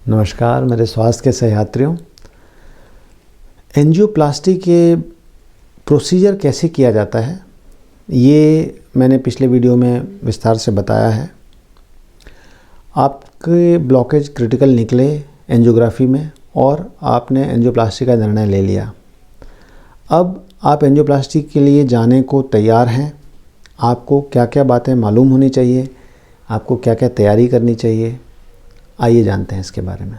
नमस्कार मेरे स्वास्थ्य के सहयात्रियों। एंजियोप्लास्टी के प्रोसीजर कैसे किया जाता है ये मैंने पिछले वीडियो में विस्तार से बताया है। आपके ब्लॉकेज क्रिटिकल निकले एंजियोग्राफी में और आपने एंजियोप्लास्टी का निर्णय ले लिया। अब आप एंजियोप्लास्टी के लिए जाने को तैयार हैं। आपको क्या क्या बातें मालूम होनी चाहिए, आपको क्या क्या तैयारी करनी चाहिए, आइए जानते हैं इसके बारे में।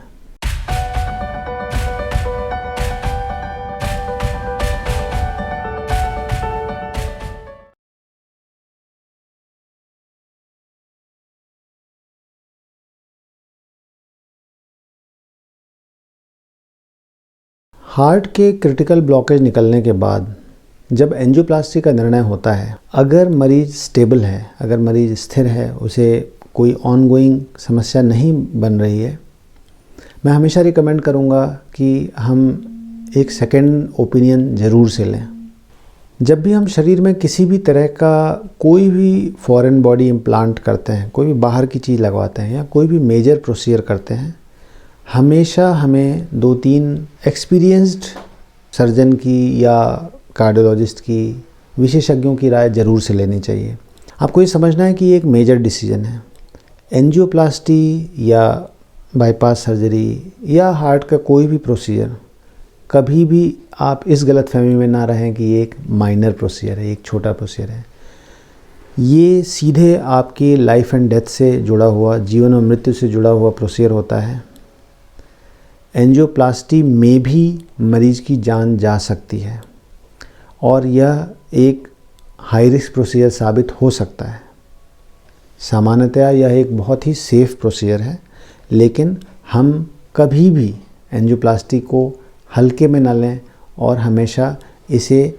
हार्ट के क्रिटिकल ब्लॉकेज निकलने के बाद जब एंजियोप्लास्टी का निर्णय होता है, अगर मरीज़ स्टेबल है, अगर मरीज़ स्थिर है, उसे कोई ऑनगोइंग समस्या नहीं बन रही है, मैं हमेशा रिकमेंड करूँगा कि हम एक सेकंड ओपिनियन ज़रूर से लें। जब भी हम शरीर में किसी भी तरह का कोई भी फॉरेन बॉडी इम्प्लांट करते हैं, कोई भी बाहर की चीज़ लगवाते हैं या कोई भी मेजर प्रोसीजर करते हैं, हमेशा हमें 2-3 एक्सपीरियंस्ड सर्जन की या कार्डियोलॉजिस्ट की, विशेषज्ञों की राय ज़रूर से लेनी चाहिए। आपको ये समझना है कि ये एक मेजर डिसीजन है। एंजियोप्लास्टी या बाईपास सर्जरी या हार्ट का कोई भी प्रोसीजर, कभी भी आप इस गलतफहमी में ना रहें कि ये एक माइनर प्रोसीजर है, एक छोटा प्रोसीजर है। ये सीधे आपकी लाइफ एंड डेथ से जुड़ा हुआ, जीवन और मृत्यु से जुड़ा हुआ प्रोसीजर होता है। एंजियोप्लास्टी में भी मरीज़ की जान जा सकती है और यह एक हाई रिस्क प्रोसीजर साबित हो सकता है। सामान्यतया यह एक बहुत ही सेफ़ प्रोसीजर है, लेकिन हम कभी भी एंजियोप्लास्टी को हल्के में न लें और हमेशा इसे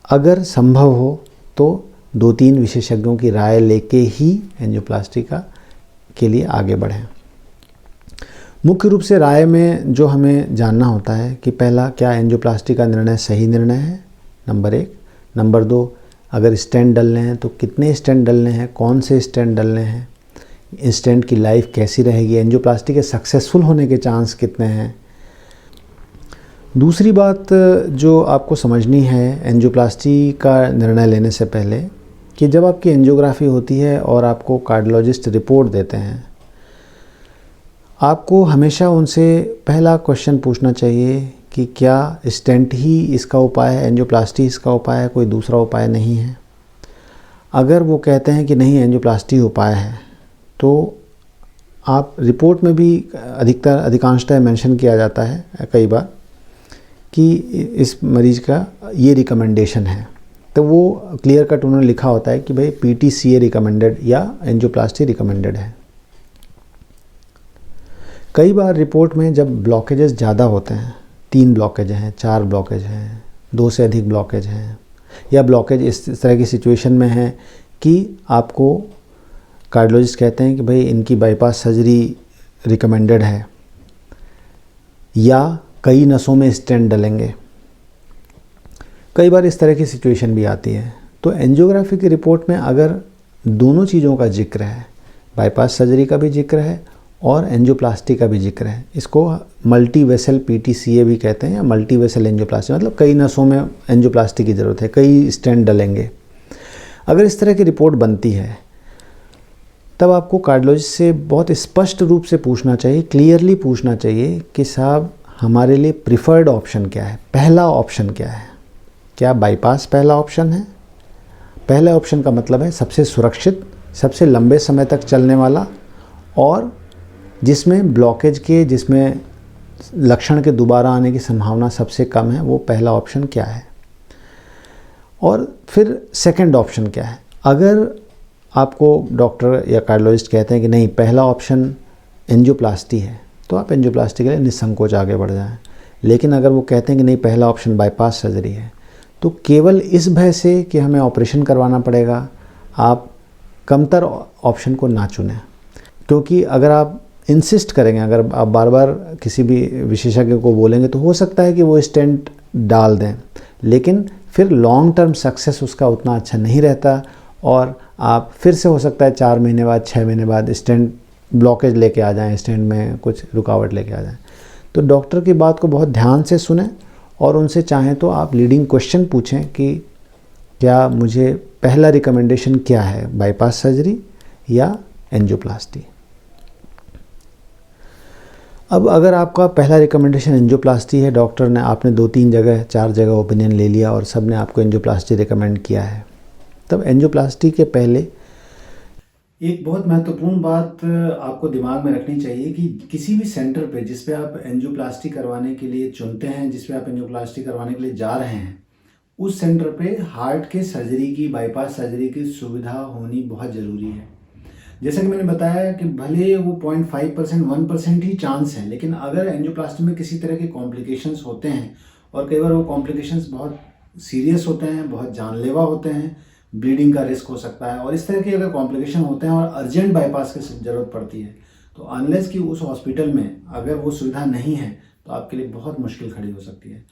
अगर संभव हो तो 2-3 विशेषज्ञों की राय लेके ही एंजियोप्लास्टी के लिए आगे बढ़ें। मुख्य रूप से राय में जो हमें जानना होता है कि पहला, क्या एंजियोप्लास्टी का निर्णय सही निर्णय है, नंबर 1। नंबर 2, अगर स्टेंट डलने हैं तो कितने स्टेंट डलने हैं, कौन से स्टेंट डलने हैं, स्टेंट की लाइफ कैसी रहेगी, एंजियोप्लास्टी के सक्सेसफुल होने के चांस कितने हैं। दूसरी बात जो आपको समझनी है एंजियोप्लास्टी का निर्णय लेने से पहले, कि जब आपकी एंजियोग्राफी होती है और आपको कार्डियोलॉजिस्ट रिपोर्ट देते हैं, आपको हमेशा उनसे पहला क्वेश्चन पूछना चाहिए कि क्या स्टेंट ही इसका उपाय है, एंजियोप्लास्टी इसका उपाय है, कोई दूसरा उपाय नहीं है। अगर वो कहते हैं कि नहीं एंजियोप्लास्टी उपाय है, तो आप रिपोर्ट में भी अधिकांशतः मेंशन किया जाता है कई बार कि इस मरीज़ का ये रिकमेंडेशन है, तो वो क्लियर कट उन्होंने लिखा होता है कि भाई PTCA रिकमेंडेड या एंजियोप्लास्टी रिकमेंडेड है। कई बार रिपोर्ट में जब ब्लॉकेजेस ज़्यादा होते हैं, 3 ब्लॉकेज हैं, 4 ब्लॉकेज हैं, 2 से अधिक ब्लॉकेज हैं, या ब्लॉकेज इस तरह की सिचुएशन में है कि आपको कार्डियोलॉजिस्ट कहते हैं कि भाई इनकी बाईपास सर्जरी रिकमेंडेड है या कई नसों में स्टेंट डलेंगे। कई बार इस तरह की सिचुएशन भी आती है। तो एंजियोग्राफी की रिपोर्ट में अगर दोनों चीज़ों का जिक्र है, बाईपास सर्जरी का भी जिक्र है और एंजियोप्लास्टी का भी जिक्र है, इसको मल्टी वेसल PTCA भी कहते हैं या मल्टी वेसल एंजियोप्लास्टी, मतलब कई नसों में एंजियोप्लास्टी की ज़रूरत है, कई स्टेंट डलेंगे। अगर इस तरह की रिपोर्ट बनती है, तब आपको कार्डियोलॉजिस्ट से बहुत स्पष्ट रूप से पूछना चाहिए, क्लियरली पूछना चाहिए कि साहब हमारे लिए प्रिफर्ड ऑप्शन क्या है, पहला ऑप्शन क्या है। क्या बाईपास पहला ऑप्शन है? पहले ऑप्शन का मतलब है सबसे सुरक्षित, सबसे लंबे समय तक चलने वाला और जिसमें ब्लॉकेज के, जिसमें लक्षण के दोबारा आने की संभावना सबसे कम है, वो पहला ऑप्शन क्या है। और फिर सेकंड ऑप्शन क्या है। अगर आपको डॉक्टर या कार्डियोलॉजिस्ट कहते हैं कि नहीं पहला ऑप्शन एंजियोप्लास्टी है, तो आप एंजियोप्लास्टी के लिए निसंकोच आगे बढ़ जाएं। लेकिन अगर वो कहते हैं कि नहीं पहला ऑप्शन बाईपास सर्जरी है, तो केवल इस भय से कि हमें ऑपरेशन करवाना पड़ेगा, आप कमतर ऑप्शन को ना चुनें। क्योंकि अगर आप इंसिस्ट करेंगे, अगर आप बार बार किसी भी विशेषज्ञ को बोलेंगे, तो हो सकता है कि वो स्टेंट डाल दें, लेकिन फिर लॉन्ग टर्म सक्सेस उसका उतना अच्छा नहीं रहता और आप फिर से हो सकता है 4 महीने बाद, 6 महीने बाद स्टेंट ब्लॉकेज लेके आ जाएं, स्टेंट में कुछ रुकावट लेके आ जाएं। तो डॉक्टर की बात को बहुत ध्यान से सुनें और उनसे चाहें तो आप लीडिंग क्वेश्चन पूछें कि क्या मुझे पहला रिकमेंडेशन क्या है, बाईपास सर्जरी या एंजियोप्लास्टी। अब अगर आपका पहला रिकमेंडेशन एंजियोप्लास्टी है, डॉक्टर ने, आपने 2-3 जगह 4 जगह ओपिनियन ले लिया और सब ने आपको एंजियोप्लास्टी रिकमेंड किया है, तब एंजियोप्लास्टी के पहले एक बहुत महत्वपूर्ण बात आपको दिमाग में रखनी चाहिए कि किसी भी सेंटर पे जिस पे आप एंजियोप्लास्टी करवाने के लिए चुनते हैं, जिस पे आप एंजियोप्लास्टी करवाने के लिए जा रहे हैं, उस सेंटर पे हार्ट के सर्जरी की, बाईपास सर्जरी की सुविधा होनी बहुत ज़रूरी है। जैसा कि मैंने बताया कि भले वो 0.5%, 1% ही चांस है, लेकिन अगर एंजियोप्लास्टी में किसी तरह के कॉम्प्लिकेशंस होते हैं और कई बार वो कॉम्प्लिकेशंस बहुत सीरियस होते हैं, बहुत जानलेवा होते हैं, ब्लीडिंग का रिस्क हो सकता है, और इस तरह के अगर कॉम्प्लिकेशन होते हैं और अर्जेंट बाईपास की ज़रूरत पड़ती है, तो अनलेस कि उस हॉस्पिटल में अगर वो सुविधा नहीं है तो आपके लिए बहुत मुश्किल खड़ी हो सकती है।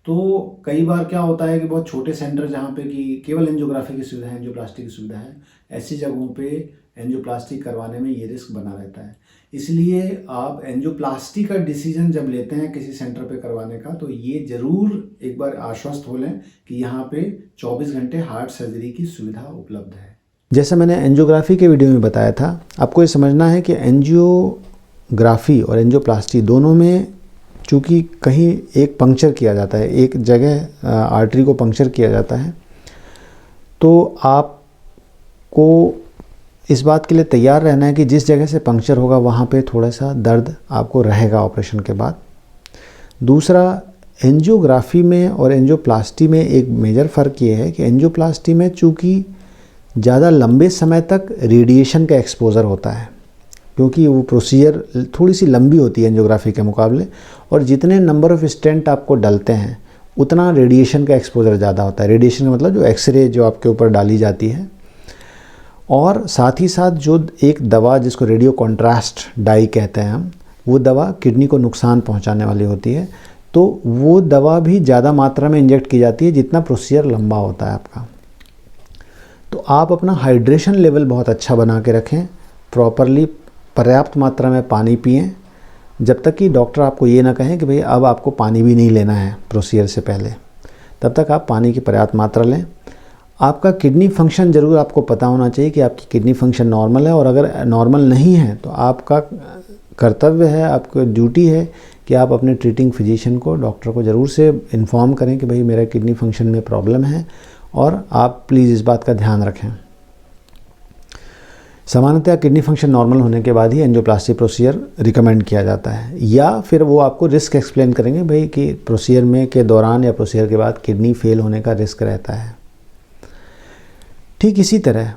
तो कई बार क्या होता है कि बहुत छोटे सेंटर जहाँ पे कि केवल एंजियोग्राफी की सुविधा है, एंजियोप्लास्टी की सुविधा है, ऐसी जगहों पे एंजियोप्लास्टी करवाने में ये रिस्क बना रहता है। इसलिए आप एंजियोप्लास्टी का डिसीजन जब लेते हैं किसी सेंटर पे करवाने का, तो ये ज़रूर एक बार आश्वस्त हो लें कि यहाँ पे 24 घंटे हार्ट सर्जरी की सुविधा उपलब्ध है। जैसा मैंने एंजियोग्राफी के वीडियो में बताया था, आपको ये समझना है कि एंजियोग्राफी और एंजियोप्लास्टी दोनों में चूँकि कहीं एक पंक्चर किया जाता है, एक जगह आर्टरी को पंक्चर किया जाता है, तो आपको इस बात के लिए तैयार रहना है कि जिस जगह से पंक्चर होगा वहाँ पे थोड़ा सा दर्द आपको रहेगा ऑपरेशन के बाद। दूसरा, एंजियोग्राफी में और एंजियोप्लास्टी में एक मेजर फ़र्क ये है कि एंजियोप्लास्टी में चूँकि ज़्यादा लंबे समय तक रेडिएशन का एक्सपोज़र होता है, क्योंकि वो प्रोसीजर थोड़ी सी लंबी होती है एंजियोग्राफी के मुकाबले, और जितने नंबर ऑफ़ स्टेंट आपको डलते हैं उतना रेडिएशन का एक्सपोज़र ज़्यादा होता है। रेडिएशन का मतलब जो एक्सरे जो आपके ऊपर डाली जाती है, और साथ ही साथ जो एक दवा जिसको रेडियो कॉन्ट्रास्ट डाई कहते हैं हम, वो दवा किडनी को नुकसान पहुंचाने वाली होती है, तो वो दवा भी ज़्यादा मात्रा में इंजेक्ट की जाती है जितना प्रोसीजर लंबा होता है आपका। तो आप अपना हाइड्रेशन लेवल बहुत अच्छा बना के रखें, प्रॉपरली पर्याप्त मात्रा में पानी पिएं, जब तक कि डॉक्टर आपको ये ना कहें कि भाई अब आपको पानी भी नहीं लेना है प्रोसीजर से पहले, तब तक आप पानी की पर्याप्त मात्रा लें। आपका किडनी फंक्शन ज़रूर आपको पता होना चाहिए कि आपकी किडनी फंक्शन नॉर्मल है, और अगर नॉर्मल नहीं है तो आपका कर्तव्य है, आपको ड्यूटी है कि आप अपने ट्रीटिंग फिजिशियन को, डॉक्टर को ज़रूर से इन्फॉर्म करें कि भाई मेरा किडनी फंक्शन में प्रॉब्लम है, और आप प्लीज़ इस बात का ध्यान रखें। सामान्यतः किडनी फंक्शन नॉर्मल होने के बाद ही एंजियोप्लास्टी प्रोसीजर रिकमेंड किया जाता है, या फिर वो आपको रिस्क एक्सप्लेन करेंगे भाई कि प्रोसीजर में के दौरान या प्रोसीजर के बाद किडनी फेल होने का रिस्क रहता है। ठीक इसी तरह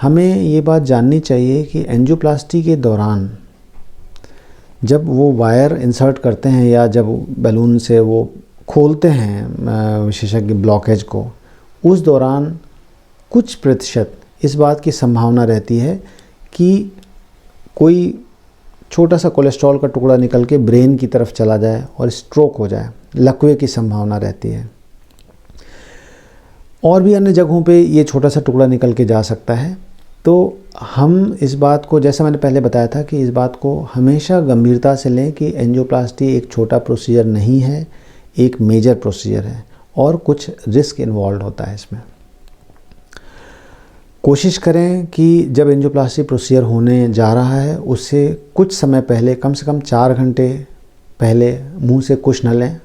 हमें ये बात जाननी चाहिए कि एंजियोप्लास्टी के दौरान जब वो वायर इंसर्ट करते हैं या जब बैलून से वो खोलते हैं विशेषज्ञ ब्लॉकेज को, उस दौरान कुछ प्रतिशत इस बात की संभावना रहती है कि कोई छोटा सा कोलेस्ट्रॉल का टुकड़ा निकल के ब्रेन की तरफ चला जाए और स्ट्रोक हो जाए, लकवे की संभावना रहती है। और भी अन्य जगहों पे ये छोटा सा टुकड़ा निकल के जा सकता है। तो हम इस बात को, जैसा मैंने पहले बताया था, कि इस बात को हमेशा गंभीरता से लें कि एंजियोप्लास्टी एक छोटा प्रोसीजर नहीं है, एक मेजर प्रोसीजर है और कुछ रिस्क इन्वॉल्व होता है इसमें। कोशिश करें कि जब एंजियोप्लास्टी प्रोसीजर होने जा रहा है उससे कुछ समय पहले, कम से कम 4 घंटे पहले मुंह से कुछ न लें,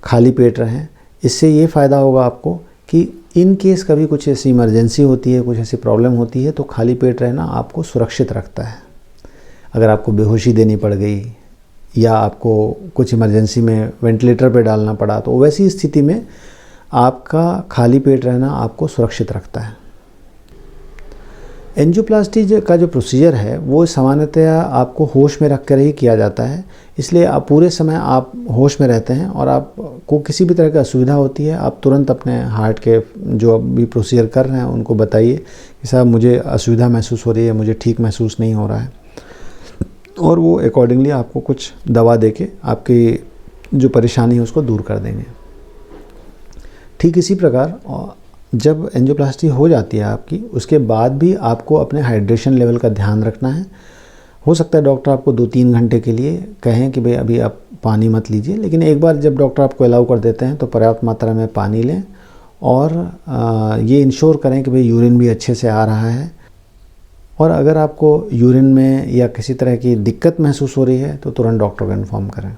खाली पेट रहें। इससे ये फ़ायदा होगा आपको कि इन केस कभी कुछ ऐसी इमरजेंसी होती है, कुछ ऐसी प्रॉब्लम होती है, तो खाली पेट रहना आपको सुरक्षित रखता है। अगर आपको बेहोशी देनी पड़ गई या आपको कुछ इमरजेंसी में वेंटिलेटर पे डालना पड़ा, तो वैसी स्थिति में आपका खाली पेट रहना आपको सुरक्षित रखता है। एंजियोप्लास्टी का जो प्रोसीजर है वो सामान्यतः आपको होश में रख कर ही किया जाता है, इसलिए आप पूरे समय आप होश में रहते हैं, और आपको किसी भी तरह की असुविधा होती है आप तुरंत अपने हार्ट के जो अभी प्रोसीजर कर रहे हैं उनको बताइए कि साहब मुझे असुविधा महसूस हो रही है, मुझे ठीक महसूस नहीं हो रहा है, और वो अकॉर्डिंगली आपको कुछ दवा देके आपकी जो परेशानी है उसको दूर कर देंगे। ठीक इसी प्रकार जब एंजियोप्लास्टी हो जाती है आपकी, उसके बाद भी आपको अपने हाइड्रेशन लेवल का ध्यान रखना है। हो सकता है डॉक्टर आपको 2-3 घंटे के लिए कहें कि भाई अभी आप पानी मत लीजिए, लेकिन एक बार जब डॉक्टर आपको अलाउ कर देते हैं तो पर्याप्त मात्रा में पानी लें और ये इंश्योर करें कि भाई यूरिन भी अच्छे से आ रहा है। और अगर आपको यूरिन में या किसी तरह की दिक्कत महसूस हो रही है तो तुरंत डॉक्टर को इन्फॉर्म करें।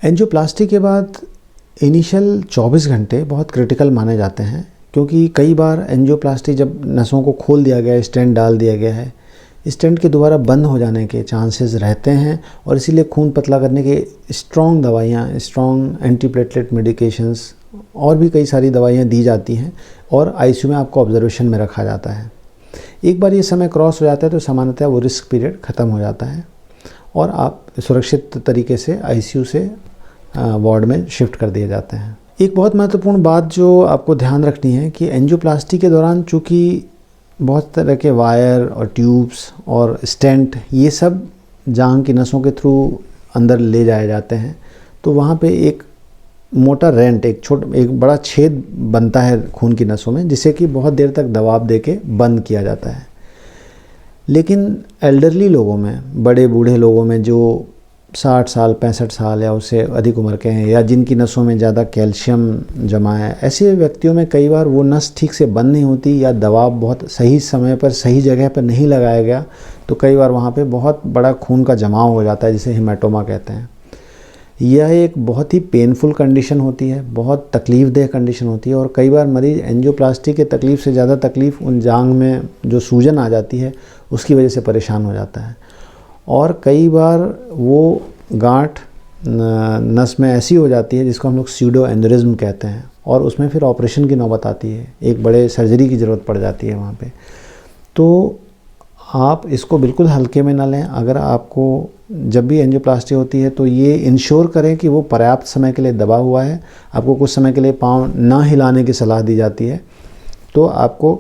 एंजियोप्लास्टी के बाद इनिशियल 24 घंटे बहुत क्रिटिकल माने जाते हैं, क्योंकि कई बार एंजियोप्लास्टी जब नसों को खोल दिया गया है, स्टेंट डाल दिया गया है, स्टेंट के दोबारा बंद हो जाने के चांसेस रहते हैं और इसीलिए खून पतला करने के स्ट्रॉन्ग दवाइयाँ, स्ट्रॉन्ग एंटीप्लेटलेट मेडिकेशंस और भी कई सारी दवाइयाँ दी जाती हैं और आईसीयू में आपको ऑब्जर्वेशन में रखा जाता है। एक बार ये समय क्रॉस हो जाता है तो सामान्यतः वो रिस्क पीरियड ख़त्म हो जाता है और आप सुरक्षित तरीके से आईसीयू से वार्ड में शिफ्ट कर दिए जाते हैं। एक बहुत महत्वपूर्ण बात जो आपको ध्यान रखनी है कि एंजियोप्लास्टी के दौरान चूँकि बहुत तरह के वायर और ट्यूब्स और स्टेंट ये सब जांघ की नसों के थ्रू अंदर ले जाए जाते हैं, तो वहाँ पे एक मोटा रेंट, एक बड़ा छेद बनता है खून की नसों में, जिसे कि बहुत देर तक दबाव देके बंद किया जाता है। लेकिन एल्डरली लोगों में, बड़े बूढ़े लोगों में जो 60 साल 65 साल या उससे अधिक उम्र के हैं या जिनकी नसों में ज़्यादा कैल्शियम जमा है, ऐसे व्यक्तियों में कई बार वो नस ठीक से बंद नहीं होती या दबाव बहुत सही समय पर सही जगह पर नहीं लगाया गया, तो कई बार वहाँ पे बहुत बड़ा खून का जमाव हो जाता है, जिसे हेमाटोमा कहते हैं। यह एक बहुत ही पेनफुल कंडीशन होती है, बहुत तकलीफ़देह कंडीशन होती है और कई बार मरीज़ एंजियोप्लास्टी के तकलीफ़ से ज़्यादा तकलीफ़ उन जांघ में जो सूजन आ जाती है उसकी वजह से परेशान हो जाता है। और कई बार वो गांठ नस में ऐसी हो जाती है जिसको हम लोग स्यूडो एन्युरिज्म कहते हैं और उसमें फिर ऑपरेशन की नौबत आती है, एक बड़े सर्जरी की ज़रूरत पड़ जाती है वहाँ पे। तो आप इसको बिल्कुल हल्के में ना लें। अगर आपको जब भी एंजियोप्लास्टी होती है तो ये इंश्योर करें कि वो पर्याप्त समय के लिए दबा हुआ है। आपको कुछ समय के लिए पाँव ना हिलाने की सलाह दी जाती है, तो आपको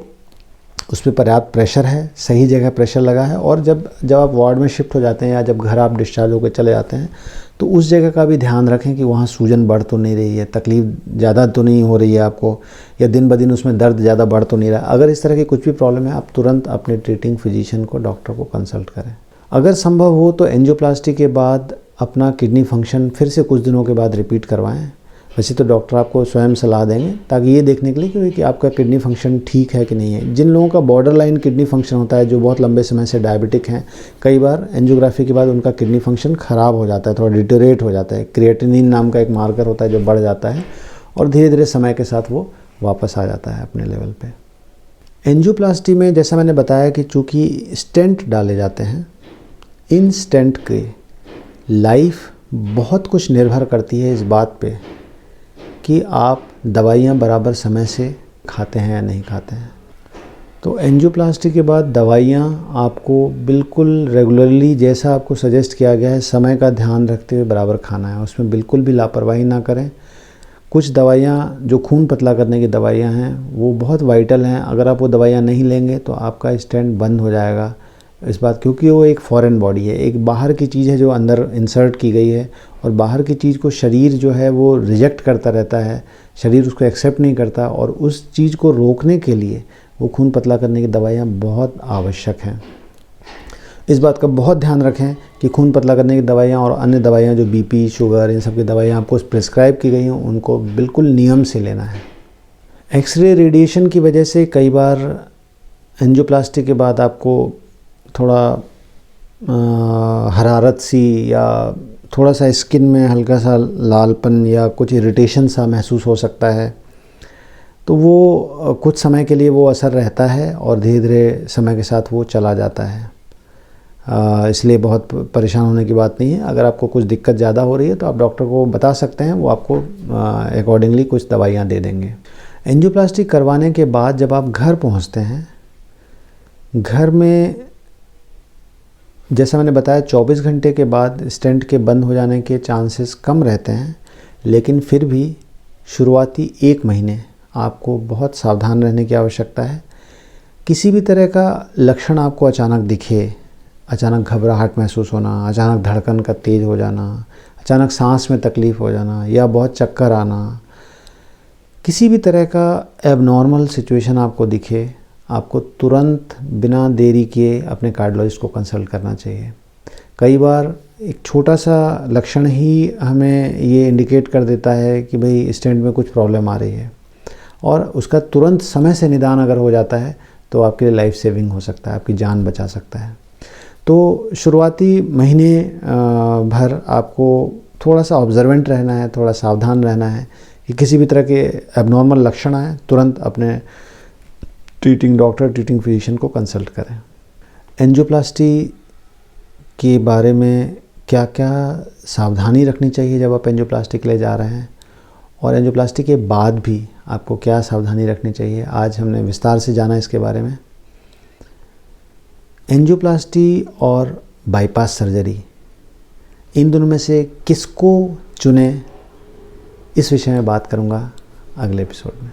उस पर पर्याप्त प्रेशर है, सही जगह प्रेशर लगा है। और जब आप वार्ड में शिफ्ट हो जाते हैं या जब घर आप डिस्चार्ज होकर चले जाते हैं तो उस जगह का भी ध्यान रखें कि वहाँ सूजन बढ़ तो नहीं रही है, तकलीफ़ ज़्यादा तो नहीं हो रही है आपको, या दिन ब दिन उसमें दर्द ज़्यादा बढ़ तो नहीं रहा। अगर इस तरह की कुछ भी प्रॉब्लम है, आप तुरंत अपने ट्रीटिंग फिजिशियन को, डॉक्टर को कंसल्ट करें। अगर संभव हो तो एंजियोप्लास्टी के बाद अपना किडनी फंक्शन फिर से कुछ दिनों के बाद रिपीट करवाएं। वैसे तो डॉक्टर आपको स्वयं सलाह देंगे ताकि ये देखने के लिए कि आपका किडनी फंक्शन ठीक है कि नहीं है। जिन लोगों का बॉर्डर लाइन किडनी फंक्शन होता है, जो बहुत लंबे समय से डायबिटिक हैं, कई बार एंजियोग्राफी के बाद उनका किडनी फंक्शन ख़राब हो जाता है, थोड़ा डिटेरियोरेट हो जाता है। क्रिएटिनिन नाम का एक मार्कर होता है जो बढ़ जाता है और धीरे धीरे समय के साथ वो वापस आ जाता है अपने लेवल पे। एंजियोप्लास्टी में जैसा मैंने बताया कि चूँकि स्टेंट डाले जाते हैं, इन स्टेंट के लाइफ बहुत कुछ निर्भर करती है इस बात पे कि आप दवाइयाँ बराबर समय से खाते हैं या नहीं खाते हैं। तो एंजियोप्लास्टी के बाद दवाइयाँ आपको बिल्कुल रेगुलरली, जैसा आपको सजेस्ट किया गया है, समय का ध्यान रखते हुए बराबर खाना है। उसमें बिल्कुल भी लापरवाही ना करें। कुछ दवाइयाँ जो खून पतला करने की दवाइयाँ हैं वो बहुत वाइटल हैं। अगर आप वो दवाइयाँ नहीं लेंगे तो आपका स्टेंट बंद हो जाएगा। इस बात क्योंकि वो एक फॉरेन बॉडी है, एक बाहर की चीज़ है जो अंदर इंसर्ट की गई है और बाहर की चीज़ को शरीर जो है वो रिजेक्ट करता रहता है, शरीर उसको एक्सेप्ट नहीं करता और उस चीज़ को रोकने के लिए वो खून पतला करने की दवाइयाँ बहुत आवश्यक हैं। इस बात का बहुत ध्यान रखें कि खून पतला करने की दवाइयाँ और अन्य दवाइयाँ जो बीपी, शुगर, इन सब की दवाइयाँ आपको प्रिस्क्राइब की गई हैं उनको बिल्कुल नियम से लेना है। एक्सरे रेडिएशन की वजह से कई बार एंजियोप्लास्टी के बाद आपको थोड़ा हरारत सी या थोड़ा सा स्किन में हल्का सा लालपन या कुछ इरिटेशन सा महसूस हो सकता है। तो वो कुछ समय के लिए वो असर रहता है और धीरे धीरे समय के साथ वो चला जाता है। इसलिए बहुत परेशान होने की बात नहीं है। अगर आपको कुछ दिक्कत ज़्यादा हो रही है तो आप डॉक्टर को बता सकते हैं, वो आपको अकॉर्डिंगली कुछ दवाइयाँ दे देंगे। एंजियोप्लास्टी करवाने के बाद जब आप घर पहुँचते हैं, घर में जैसा मैंने बताया 24 घंटे के बाद स्टेंट के बंद हो जाने के चांसेस कम रहते हैं, लेकिन फिर भी शुरुआती 1 महीने आपको बहुत सावधान रहने की आवश्यकता है। किसी भी तरह का लक्षण आपको अचानक दिखे, अचानक घबराहट महसूस होना, अचानक धड़कन का तेज़ हो जाना, अचानक सांस में तकलीफ़ हो जाना या बहुत चक्कर आना, किसी भी तरह का एबनॉर्मल सिचुएशन आपको दिखे, आपको तुरंत बिना देरी किए अपने कार्डियोलॉजिस्ट को कंसल्ट करना चाहिए। कई बार एक छोटा सा लक्षण ही हमें ये इंडिकेट कर देता है कि भाई स्टेंट में कुछ प्रॉब्लम आ रही है, और उसका तुरंत समय से निदान अगर हो जाता है तो आपके लिए लाइफ सेविंग हो सकता है, आपकी जान बचा सकता है। तो शुरुआती महीने भर आपको थोड़ा सा ऑब्जर्वेंट रहना है, थोड़ा सावधान रहना है कि किसी भी तरह के एबनॉर्मल लक्षण आए तुरंत अपने ट्रीटिंग डॉक्टर, ट्रीटिंग फिजिशियन को कंसल्ट करें। एंजियोप्लास्टी के बारे में क्या क्या सावधानी रखनी चाहिए जब आप एंजियोप्लास्टी के लिए जा रहे हैं, और एंजियोप्लास्टी के बाद भी आपको क्या सावधानी रखनी चाहिए, आज हमने विस्तार से जाना इसके बारे में। एंजियोप्लास्टी और बाईपास सर्जरी, इन दोनों में से किसको चुनें, इस विषय में बात करूंगा अगले एपिसोड में।